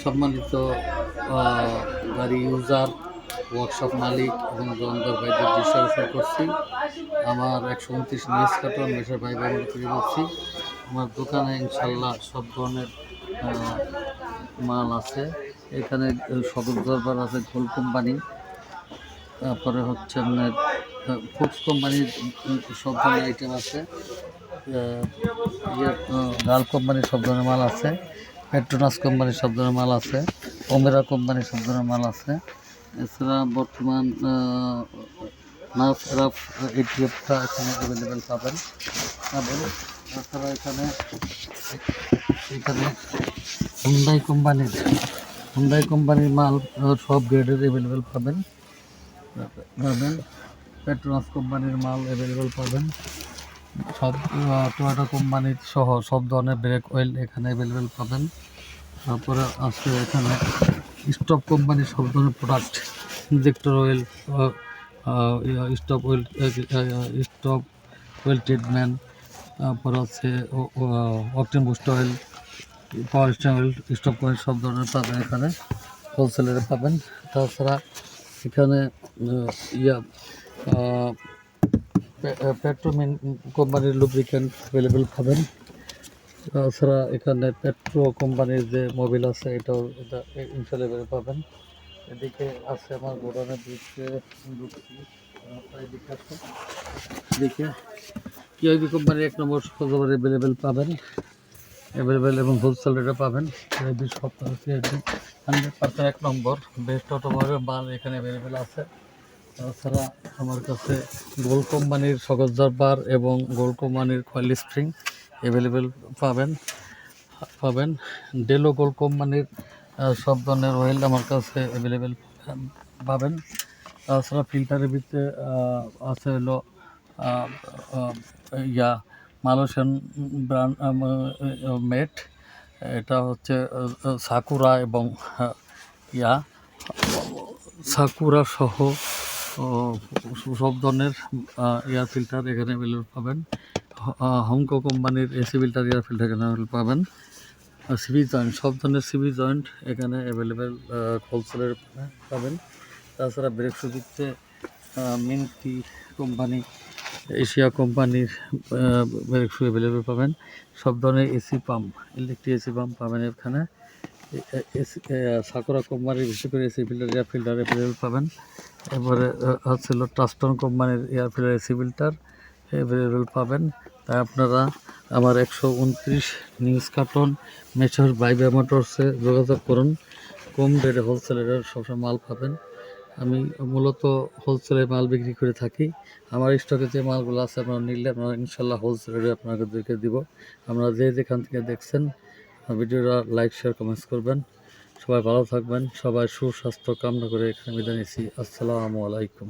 সম্মানিত গাড়ি user, workshop মালিক এবং দোকানদার ভাইদের দৃষ্টি আকর্ষণ করছি। আমার 129 নিউজ কার্টন মেশার ভাই বোনের থেকে বলছি। আমার দোকানে ইনশাল্লাহ সব ধরনের মাল আছে। এখানে সদর দরবার আছে গোল কোম্পানি, তারপরে হচ্ছে আপনার ফুডস কোম্পানির সব ধরনের আইটেম আছে, গাল কোম্পানির সব ধরনের মাল আছে, পেট্রোনাস কোম্পানির সব ধরনের মাল আছে, ওমেরা কোম্পানির সব ধরনের মাল আছে। এছাড়া বর্তমান নাফ রাফ এটিএফটা এখানে অ্যাভেলেবেল পাবেন। তাছাড়া এখানে হুন্ডাই কোম্পানির মাল সব গ্রেডের অ্যাভেলেবেল পাবেন। পেট্রোনাস কোম্পানির মাল অ্যাভেলেবেল পাবেন। সব টয়োটা কোম্পানির সহ সব ধরনের ব্রেক অয়েল এখানে অ্যাভেলেবেল পাবেন। তারপরে আছে এখানে স্টপ কোম্পানির সব ধরনের product, injector oil, stop oil treatment, তারপর আছে octane boost oil, power station oil, stop oil সব ধরনের পাবেন এখানে, হোলসেলারে পাবেন। তাছাড়া এখানে পেট্রোমিন কোম্পানির লুব্রিক্যান্ট অ্যাভেলেবেল পাবেন। তাছাড়া এখানে পেট্রো কোম্পানির যে মোবিল আছে এটা ইনশাল্লাহ পাবেন। এদিকে আছে আমার গোডাউনের এদিকে কিউবি কোম্পানির 1 নম্বর সহজভাবে অ্যাভেলেবেল পাবেন, এবং হোলসেল রেটে পাবেন। কিউবি সপ্তাহ 100% 1 নম্বর বেস্ট অটোমোবাইল মাল এখানে অ্যাভেলেবেল আছে। তাছাড়া আমার কাছে গোল কোম্পানির সগজ দরবার এবং গোল কোম্পানির কয়েল স্প্রিং অ্যাভেলেবেল পাবেন। ডেলো গোল কোম্পানির সব ধরনের অয়েল আমার কাছে অ্যাভেলেবেল পাবেন। তাছাড়া ফিল্টারের ভিতরে আছে হলো মালয়েশিয়ান ব্র্যান্ড মেট, এটা হচ্ছে সাকুরা এবং সাকুরা সহ সব ধরনের এয়ার ফিল্টার এখানে অ্যাভেলেবেল পাবেন। হংকং কোম্পানির এসি ফিল্টার, এয়ার ফিল্টার এখানে অ্যাভেলেবেল পাবেন। সিবি জয়েন্ট, সব ধরনের সিবি জয়েন্ট এখানে অ্যাভেলেবেল হোলসেলের পাবেন। তাছাড়া ব্রেক সুবিধে মিনকি কোম্পানি, এশিয়া কোম্পানির ব্রেক শু অ্যাভেলেবেল পাবেন। সব ধরনের AC pump, electric AC pump পাবেন এখানে। সাকুরা কোম্পানির বিশেষ করে AC filter, air filter available পাবেন। এরপরে হচ্ছিল ট্রাস্টন কোম্পানির air filter, AC filter available পাবেন। তাই আপনারা আমার 129 নিউজ কার্টন মেসার্স ভাইবা মোটরসে যোগাযোগ করুন। কম রেটে হোলসেলের সবসময় মাল পাবেন। আমি মূলত হোলসেলে মাল বিক্রি করে থাকি। আমার স্টকে যে মালগুলো আছে আপনারা নিলে আপনারা ইনশাল্লাহ হোলসেলে আপনাদেরকে দিব। আপনারা যেখান থেকে দেখছেন ভিডিওটা লাইক, শেয়ার, কমেন্টস করবেন। সবাই ভালো থাকবেন। সবাই সুস্বাস্থ্য কামনা করে এখানে বিদায় নিচ্ছি। আসসালামু আলাইকুম।